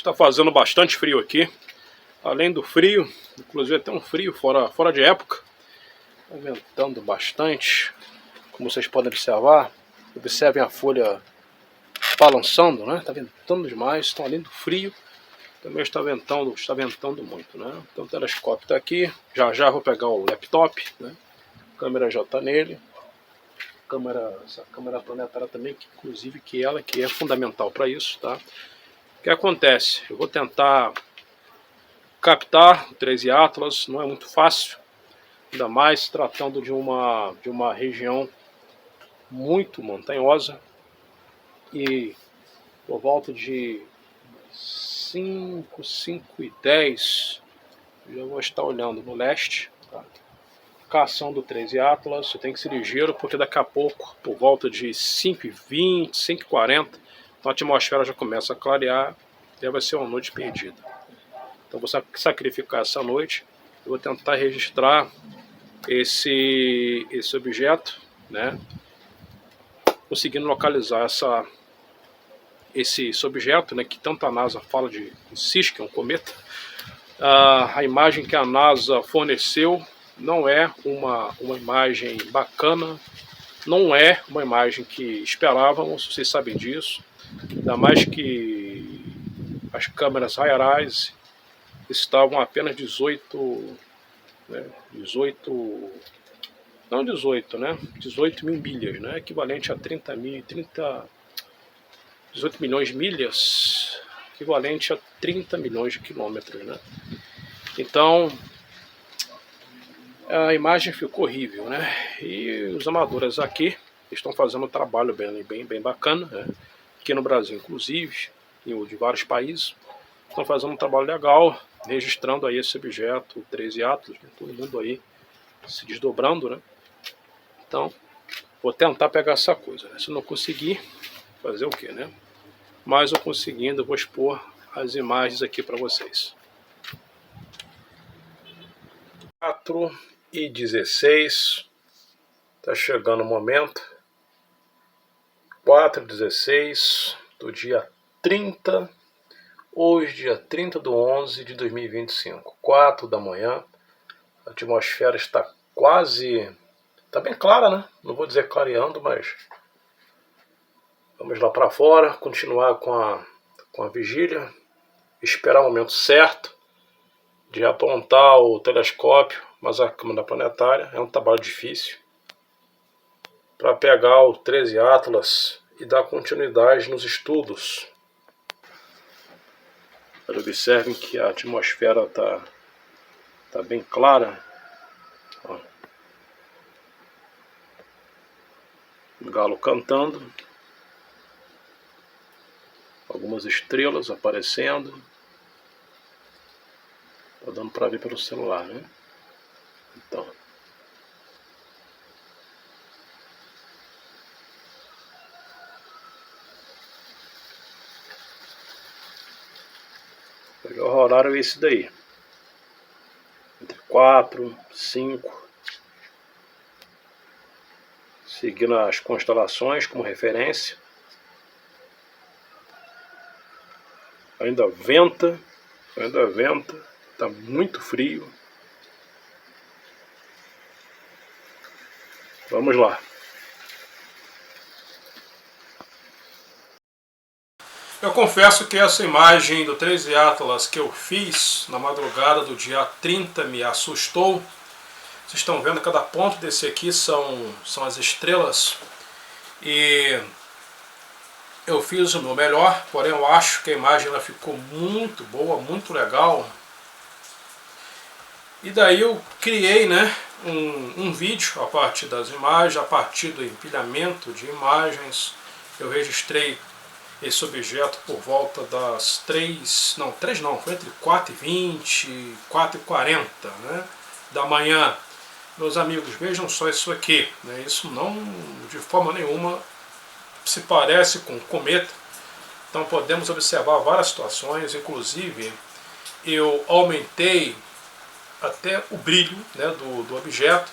Está fazendo bastante frio aqui. Além do frio, inclusive até um frio fora de época. Está ventando bastante. Como vocês podem observar, observem a folha balançando, né? Está ventando demais. Então, além do frio, também está ventando muito, né? Então o telescópio está aqui. Já vou pegar o laptop, né? A câmera já está nele. Essa câmera planetária também, que inclusive ela que é fundamental para isso, tá? O que acontece? Eu vou tentar captar o 13 Atlas, não é muito fácil, ainda mais tratando de uma região muito montanhosa, e por volta de 5h10 já vou estar olhando no leste, tá? Caçando o 13 Atlas. Eu tenho que ser ligeiro porque daqui a pouco, por volta de 5h20, 5h40, a atmosfera já começa a clarear e vai ser uma noite perdida. Então vou sacrificar essa noite. Eu vou tentar registrar esse objeto, né? Conseguindo localizar esse objeto, né? Que tanto a NASA fala insiste que é um cometa. A imagem que a NASA forneceu não é uma imagem bacana, não é uma imagem que esperávamos, vocês sabem disso, ainda mais que as câmeras Hi-Rise estavam a apenas 18 mil milhas, né, equivalente a 18 milhões de milhas, equivalente a 30 milhões de quilômetros, né? Então, a imagem ficou horrível, né? E os amadores aqui estão fazendo um trabalho bem bacana, né? Aqui no Brasil, inclusive, e de vários países, estão fazendo um trabalho legal, registrando aí esse objeto, o 13 Atlas, né? Todo mundo aí se desdobrando, né? Então, vou tentar pegar essa coisa, né? Se não conseguir, fazer o quê, né? Mas eu conseguindo, eu vou expor as imagens aqui para vocês. 4h16, tá chegando o momento. 4h16 do dia 30, hoje dia 30/11 de 2025, 4 da manhã. A atmosfera está está bem clara, né? Não vou dizer clareando, mas vamos lá para fora, continuar com a vigília, esperar o momento certo de apontar o telescópio, mas a câmera planetária é um trabalho difícil, para pegar o 13 Atlas e dar continuidade nos estudos. Observem que a atmosfera tá bem clara. Ó. O galo cantando, algumas estrelas aparecendo. Tá dando para ver pelo celular, né? Então, o horário é esse daí, entre 4 e 5, seguindo as constelações como referência. Ainda venta, tá muito frio. Vamos lá. Eu confesso que essa imagem do 13 Atlas que eu fiz na madrugada do dia 30 me assustou. Vocês estão vendo, cada ponto desse aqui são as estrelas. E eu fiz o meu melhor, porém eu acho que a imagem ela ficou muito boa, muito legal. E daí eu criei, né, um vídeo a partir das imagens, a partir do empilhamento de imagens. Eu registrei esse objeto por volta das 3 não, foi entre 4h20 e 4h40, né, da manhã. Meus amigos, vejam só isso aqui, né, isso não de forma nenhuma se parece com um cometa. Então podemos observar várias situações, inclusive eu aumentei até o brilho, né, do objeto,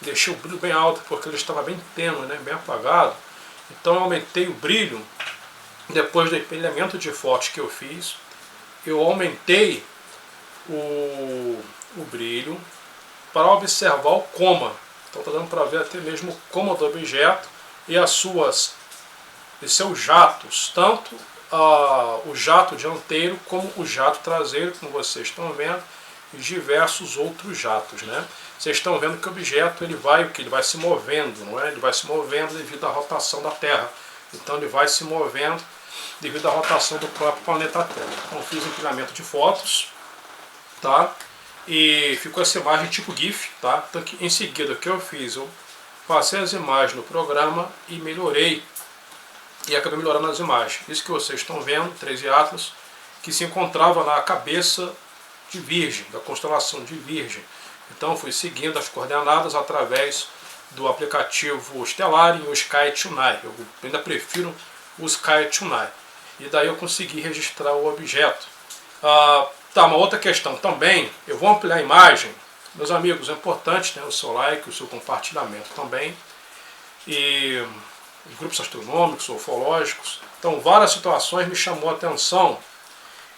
deixei o brilho bem alto porque ele estava bem tênue, né, bem apagado. Então eu aumentei o brilho depois do empilhamento de fotos que eu fiz, eu aumentei o brilho para observar o coma. Então está dando para ver até mesmo o coma do objeto e seus jatos, tanto o jato dianteiro como o jato traseiro, como vocês estão vendo, e diversos outros jatos, né? Vocês estão vendo que o objeto ele vai se movendo, não é? Ele vai se movendo devido à rotação da Terra. Então ele vai se movendo devido à rotação do próprio planeta Terra. Então eu fiz um empilhamento de fotos, tá? E ficou essa imagem tipo GIF, tá? Então em seguida o que eu fiz? Eu passei as imagens no programa e melhorei. E acabei melhorando as imagens. Isso que vocês estão vendo, 13 Atlas, que se encontrava na cabeça de Virgem, da constelação de Virgem. Então fui seguindo as coordenadas através do aplicativo Stellarium e o Sky Tonight. Eu ainda prefiro o Sky Tonight. E daí eu consegui registrar o objeto. Tá, uma outra questão também, eu vou ampliar a imagem. Meus amigos, é importante, né, o seu like, o seu compartilhamento também. E grupos astronômicos, ufológicos. Então várias situações me chamou a atenção.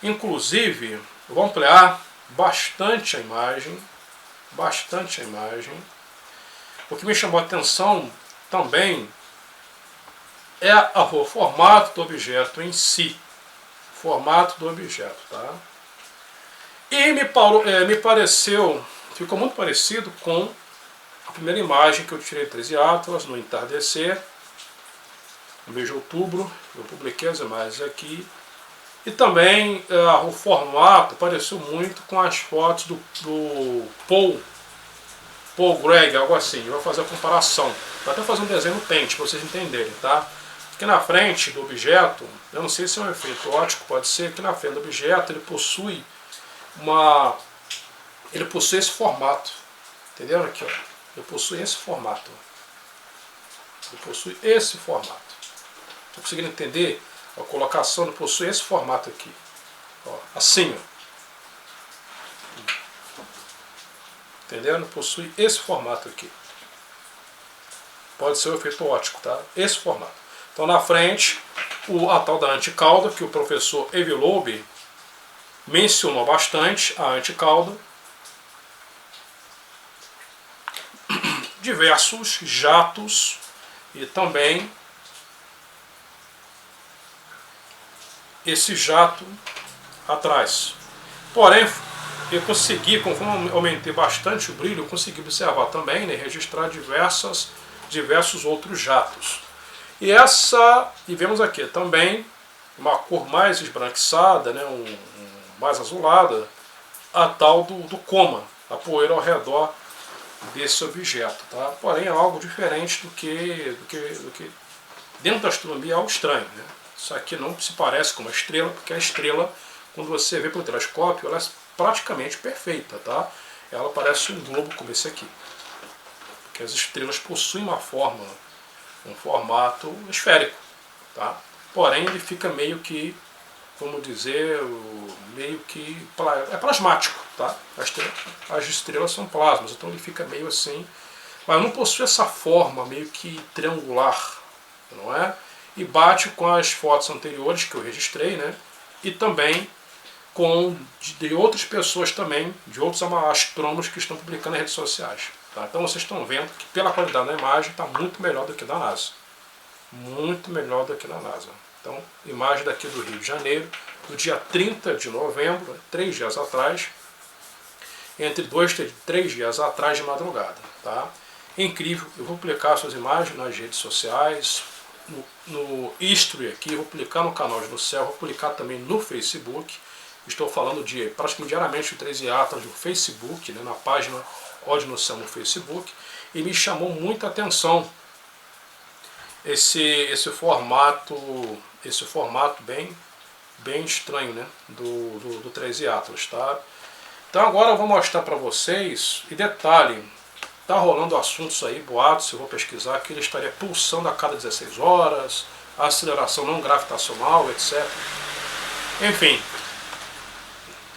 Inclusive, eu vou ampliar bastante a imagem. O que me chamou a atenção também é o formato do objeto em si. Formato do objeto, tá? E me pareceu, ficou muito parecido com a primeira imagem que eu tirei de 13 Atlas no entardecer, no mês de outubro. Eu publiquei as imagens aqui. E também o formato pareceu muito com as fotos do Paul Gregg, algo assim. Eu vou fazer a comparação. Vou até fazer um desenho no Paint para vocês entenderem, tá? Aqui na frente do objeto, eu não sei se é um efeito óptico, pode ser, aqui na frente do objeto ele possui esse formato. Entendeu? Aqui, ó. Ele possui esse formato. Estou conseguindo entender? A colocação possui esse formato aqui. Ó, assim, ó. Entendendo? Possui esse formato aqui. Pode ser o efeito óptico, tá? Esse formato. Então na frente, a tal da anticauda, que o professor Evilobe mencionou bastante, a anticauda. Diversos jatos e também esse jato atrás. Porém, eu consegui, conforme eu aumentei bastante o brilho, eu consegui observar também, né, registrar diversos outros jatos. E vemos aqui também uma cor mais esbranquiçada, né, mais azulada, a tal do coma, a poeira ao redor desse objeto. Tá? Porém, é algo diferente do que dentro da astronomia é algo estranho. Né? Isso aqui não se parece com uma estrela, porque a estrela, quando você vê pelo telescópio, ela é praticamente perfeita. Tá? Ela parece um globo como esse aqui. Porque as estrelas possuem um formato esférico. Tá? Porém, ele fica meio que, vamos dizer, é plasmático. Tá? As estrelas são plasmas, então ele fica meio assim. Mas não possui essa forma meio que triangular, não é? E bate com as fotos anteriores que eu registrei, né? E também com de outras pessoas também, de outros astrônomos que estão publicando nas redes sociais. Tá? Então vocês estão vendo que pela qualidade da imagem está muito melhor do que da NASA. Muito melhor do que da NASA. Então, imagem daqui do Rio de Janeiro, do dia 30 de novembro, 3 dias atrás, entre 2 e 3 dias atrás de madrugada. Tá? É incrível, eu vou publicar essas imagens nas redes sociais, no History aqui, vou publicar no canal de No Céu, vou publicar também no Facebook. Estou falando praticamente diariamente de 13 Atlas no Facebook, né, na página Ódio no Céu no Facebook, e me chamou muita atenção esse formato bem estranho, né, do 13 Atlas. Tá? Então agora eu vou mostrar para vocês, e detalhe, tá rolando assuntos aí, boatos, eu vou pesquisar, que ele estaria pulsando a cada 16 horas, aceleração não gravitacional, etc. Enfim,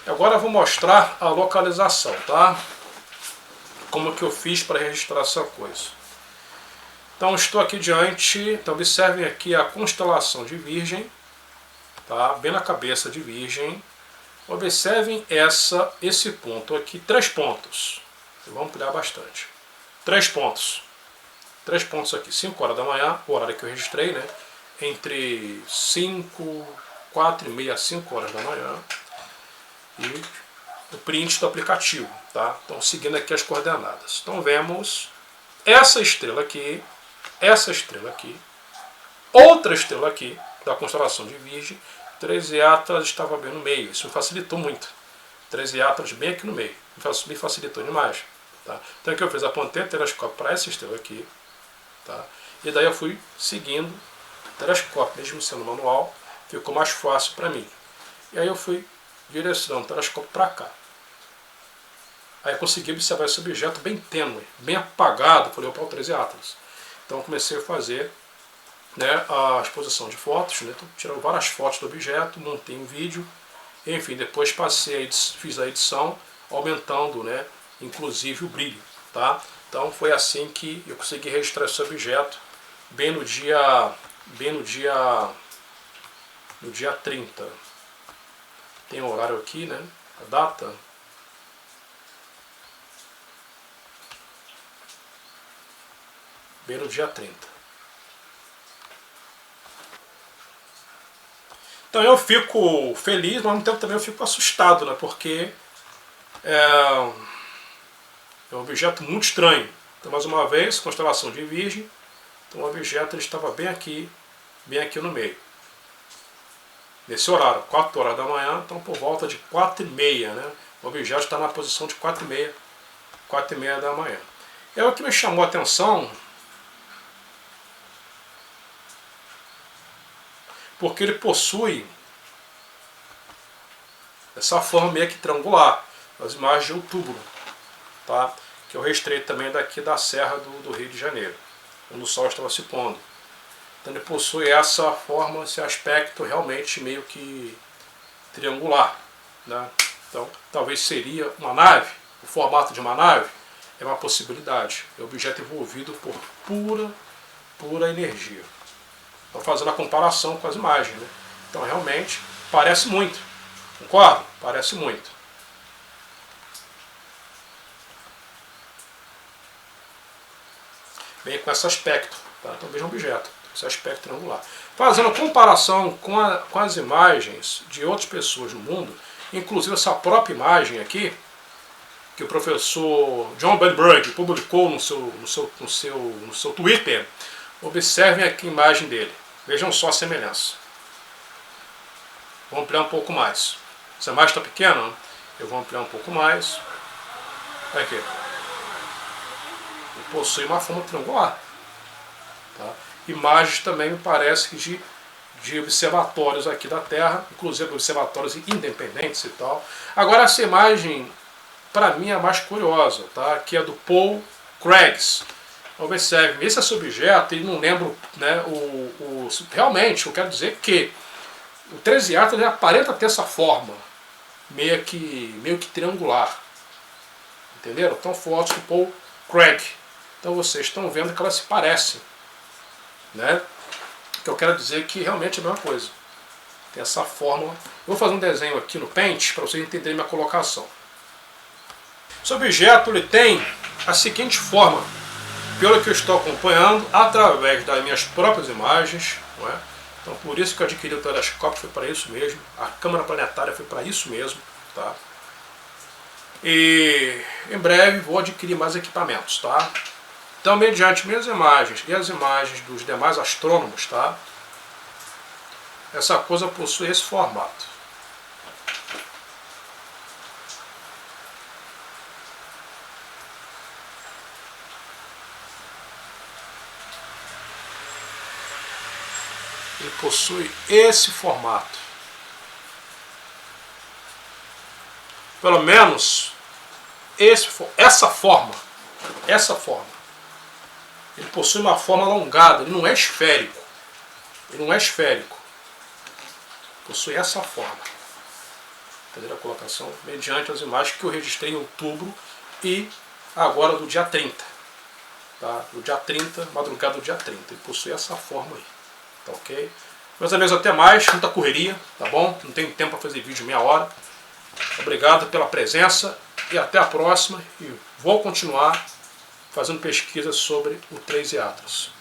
agora eu vou mostrar a localização, tá? Como que eu fiz para registrar essa coisa. Então estou aqui diante, então observem aqui a constelação de Virgem, tá? Bem na cabeça de Virgem. Observem esse ponto aqui, 3 pontos. Eu vou ampliar bastante. 3 pontos. 3 pontos aqui, 5 horas da manhã, o horário que eu registrei, né? Entre 4 e meia, 5 horas da manhã. E o print do aplicativo, tá? Então, seguindo aqui as coordenadas. Então, vemos essa estrela aqui, outra estrela aqui, da constelação de Virgem. 13 Atlas estava bem no meio, isso me facilitou muito. 13 Atlas bem aqui no meio, me facilitou demais. Tá? Então, o que eu fiz? Apontei o telescópio para essa estrela aqui, tá? E daí eu fui seguindo o telescópio, mesmo sendo manual, ficou mais fácil para mim. E aí eu fui direcionando o telescópio para cá. Aí eu consegui observar esse objeto bem tênue, bem apagado, falei, opa, o 13 Atlas. Então eu comecei a fazer, né, a exposição de fotos, né, tirando várias fotos do objeto, montei um vídeo, enfim, depois fiz a edição, aumentando, né, inclusive o brilho, tá? Então foi assim que eu consegui registrar esse objeto, bem no dia 30. Tem o horário aqui, né, a data. Bem no dia 30. Então eu fico feliz, mas ao mesmo tempo também eu fico assustado, né? Porque é um objeto muito estranho. Então, mais uma vez, constelação de Virgem. Então o objeto ele estava bem aqui no meio. Nesse horário, 4 horas da manhã, então por volta de 4 e meia, né? O objeto está na posição de 4 e meia da manhã. E aí, o que me chamou a atenção, porque ele possui essa forma meio que triangular, as imagens de outubro, tá? Que eu registrei também daqui da Serra do Rio de Janeiro, onde o sol estava se pondo. Então ele possui essa forma, esse aspecto realmente meio que triangular, né? Então talvez seria uma nave, o formato de uma nave é uma possibilidade, é um objeto envolvido por pura energia. Estou fazendo a comparação com as imagens, né? Então realmente parece muito, concorda? Parece muito. Bem com esse aspecto, tá? Então veja um objeto, esse aspecto triangular. Fazendo a comparação com as imagens de outras pessoas no mundo, inclusive essa própria imagem aqui, que o professor John Benberg publicou no seu Twitter. Observem aqui a imagem dele. Vejam só a semelhança. Vou ampliar um pouco mais. Essa imagem está pequena? Eu vou ampliar um pouco mais. Olha aqui. Ele possui uma forma triangular. Tá? Imagens também me parece que de observatórios aqui da Terra, inclusive observatórios independentes e tal. Agora essa imagem, para mim, é a mais curiosa, tá? Que é do Paul Craigs. Observe, esse objeto, ele não lembra, né, realmente, eu quero dizer que o 13 Atlas ele aparenta ter essa forma, meio que triangular. Entenderam? Então, fotos do Paul Craig. Então, vocês estão vendo que elas se parecem. Né? Que eu quero dizer que realmente é a mesma coisa. Tem essa forma. Eu vou fazer um desenho aqui no Paint para vocês entenderem minha colocação. Esse objeto ele tem a seguinte forma, pelo que eu estou acompanhando, através das minhas próprias imagens. Não é? Então por isso que eu adquiri o telescópio, foi para isso mesmo. A câmera planetária foi para isso mesmo. Tá? E em breve vou adquirir mais equipamentos. Tá? Então, mediante minhas imagens e as imagens dos demais astrônomos, tá? Essa coisa possui esse formato. Ele possui esse formato. Pelo menos essa forma. Ele possui uma forma alongada, ele não é esférico. Possui essa forma. Entendeu a colocação? Mediante as imagens que eu registrei em outubro e agora do dia 30. Tá? Do dia 30, madrugada do dia 30. Ele possui essa forma aí. Tá ok? Meus amigos, até mais, muita correria, tá bom? Não tenho tempo para fazer vídeo meia hora. Obrigado pela presença e até a próxima. E vou continuar fazendo pesquisa sobre o 3 Atlas.